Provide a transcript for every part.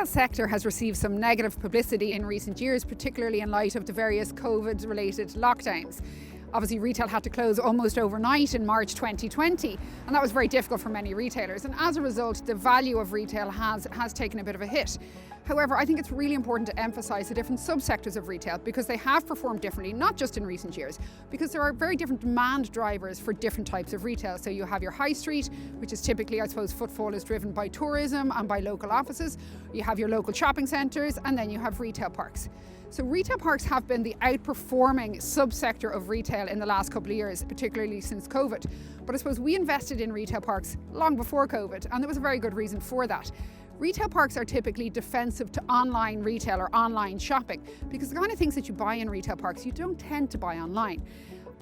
retail sector has received some negative publicity in recent years, particularly in light of the various COVID-related lockdowns. Obviously, retail had to close almost overnight in March 2020, and that was very difficult for many retailers. And as a result, the value of retail has taken a bit of a hit. However, I think it's really important to emphasise the different subsectors of retail because they have performed differently, not just in recent years, because there are very different demand drivers for different types of retail. So you have your high street, which is typically, I suppose, footfall is driven by tourism and by local offices. You have your local shopping centres, and then you have retail parks. So retail parks have been the outperforming subsector of retail in the last couple of years, particularly since COVID. But I suppose we invested in retail parks long before COVID, and there was a very good reason for that. Retail parks are typically defensive to online retail or online shopping because the kind of things that you buy in retail parks you don't tend to buy online.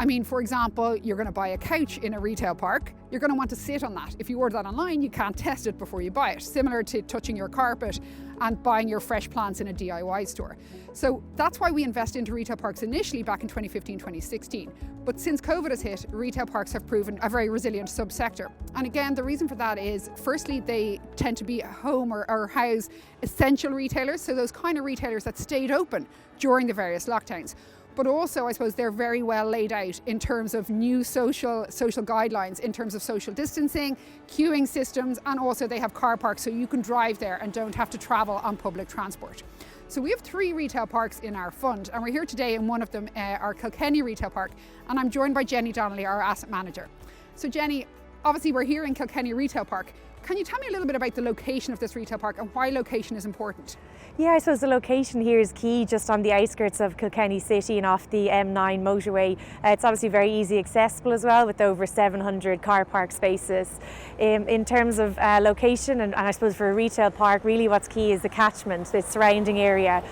I mean, for example, you're going to buy a couch in a retail park, you're going to want to sit on that. If you order that online, you can't test it before you buy it, similar to touching your carpet and buying your fresh plants in a DIY store. So that's why we invest into retail parks initially back in 2015, 2016. But since COVID has hit, retail parks have proven a very resilient subsector. And again, the reason for that is, firstly, they tend to be home or house essential retailers, so those kind of retailers that stayed open during the various lockdowns. But also, I suppose, they're very well laid out in terms of new social guidelines, in terms of social distancing, queuing systems, and also they have car parks so you can drive there and don't have to travel on public transport. So we have 3 retail parks in our fund, and we're here today in one of them, our Kilkenny retail park, and I'm joined by Jenny Donnelly, our asset manager. So Jenny, obviously we're here in Kilkenny retail park. Can you tell me a little bit about the location of this retail park and why location is important? Yeah, I suppose the location here is key, just on the outskirts of Kilkenny City and off the M9 motorway. It's obviously very easy accessible as well, with over 700 car park spaces. In terms of location and I suppose for a retail park, really what's key is the catchment, the surrounding area.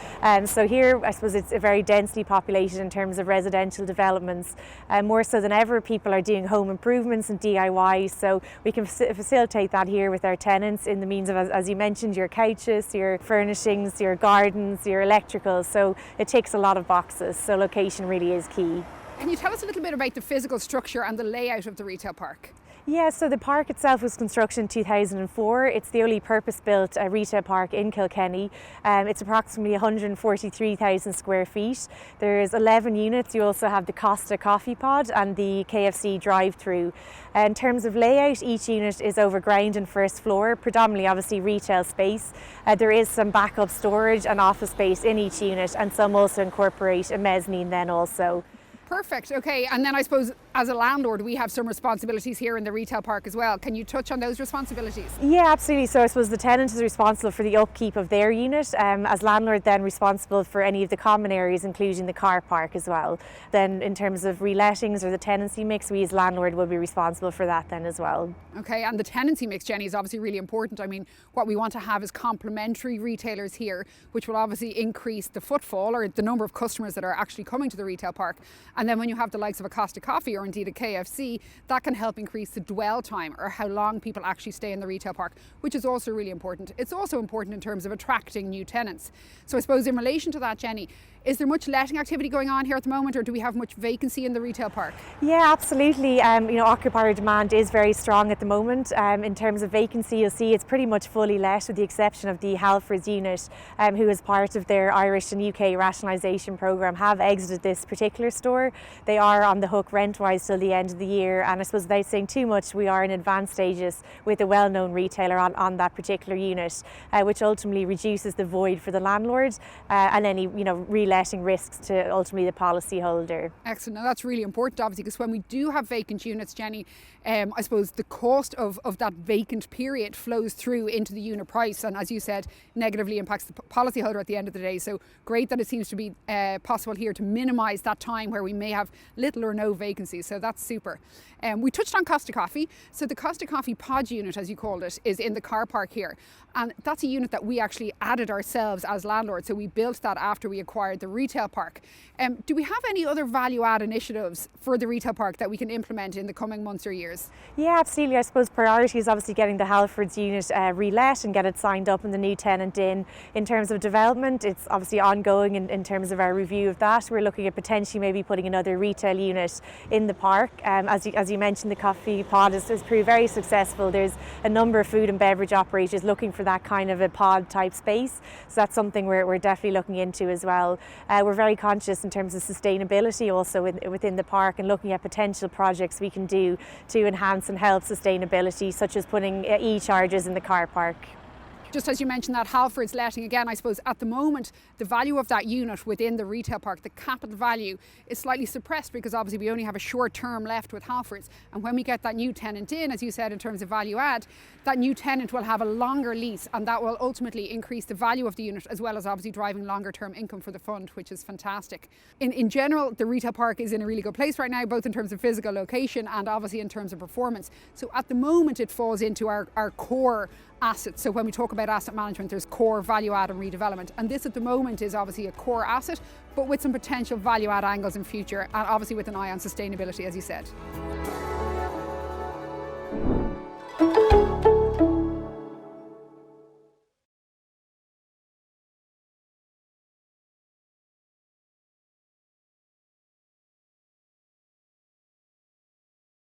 So here, I suppose it's very densely populated in terms of residential developments. More so than ever, people are doing home improvements and DIY, so we can facilitate that here with our tenants in the means of, as you mentioned, your couches, your furnishings, your gardens, your electricals, so it ticks a lot of boxes, so location really is key. Can you tell us a little bit about the physical structure and the layout of the retail park? Yeah, so the park itself was constructed in 2004. It's the only purpose-built retail park in Kilkenny. It's approximately 143,000 square feet. There's 11 units. You also have the Costa coffee pod and the KFC drive-through. In terms of layout, each unit is over ground and first floor, predominantly obviously retail space. There is some backup storage and office space in each unit, and some also incorporate a mezzanine then also. Perfect, okay, and then I suppose as a landlord we have some responsibilities here in the retail park as well. Can you touch on those responsibilities? Yeah, absolutely. So I suppose the tenant is responsible for the upkeep of their unit, as landlord then responsible for any of the common areas including the car park as well. Then in terms of relettings or the tenancy mix, we as landlord will be responsible for that then as well. Okay, and the tenancy mix, Jenny, is obviously really important. I mean, what we want to have is complementary retailers here, which will obviously increase the footfall or the number of customers that are actually coming to the retail park. And then when you have the likes of a Costa Coffee or indeed a KFC, that can help increase the dwell time or how long people actually stay in the retail park, which is also really important. It's also important in terms of attracting new tenants. So I suppose in relation to that, Jenny, is there much letting activity going on here at the moment, or do we have much vacancy in the retail park? Yeah, absolutely. Occupier demand is very strong at the moment. In terms of vacancy, you'll see it's pretty much fully let, with the exception of the Halfords unit, who as part of their Irish and UK rationalisation programme have exited this particular store. They are on the hook rent-wise till the end of the year, and I suppose without saying too much, we are in advanced stages with a well-known retailer on that particular unit, which ultimately reduces the void for the landlord and any reletting risks to ultimately the policyholder. Excellent. Now that's really important, obviously, because when we do have vacant units, Jenny, I suppose the cost of that vacant period flows through into the unit price, and as you said, negatively impacts the policyholder at the end of the day. So great that it seems to be possible here to minimise that time where we may have little or no vacancies. So that's super. We touched on Costa Coffee. So the Costa Coffee pod unit, as you called it, is in the car park here. And that's a unit that we actually added ourselves as landlords. So we built that after we acquired the retail park. Do we have any other value add initiatives for the retail park that we can implement in the coming months or years? Yeah, absolutely. I suppose priority is obviously getting the Halfords unit relet and get it signed up and the new tenant in. In terms of development, it's obviously ongoing in terms of our review of that. We're looking at potentially maybe putting building another retail unit in the park. As you mentioned, the coffee pod has proved very successful. There's a number of food and beverage operators looking for that kind of a pod type space, so that's something we're definitely looking into as well. We're very conscious in terms of sustainability also within the park, and looking at potential projects we can do to enhance and help sustainability, such as putting e-chargers in the car park. Just as you mentioned that Halford's letting, again, I suppose at the moment the value of that unit within the retail park, the capital value, is slightly suppressed because obviously we only have a short term left with Halford's, and when we get that new tenant in, as you said, in terms of value add, that new tenant will have a longer lease, and that will ultimately increase the value of the unit, as well as obviously driving longer term income for the fund, which is fantastic. In general, the retail park is in a really good place right now, both in terms of physical location and obviously in terms of performance. So at the moment it falls into our core assets. So when we talk about asset management, there's core, value add and redevelopment, and this at the moment is obviously a core asset, but with some potential value add angles in future, and obviously with an eye on sustainability, as you said.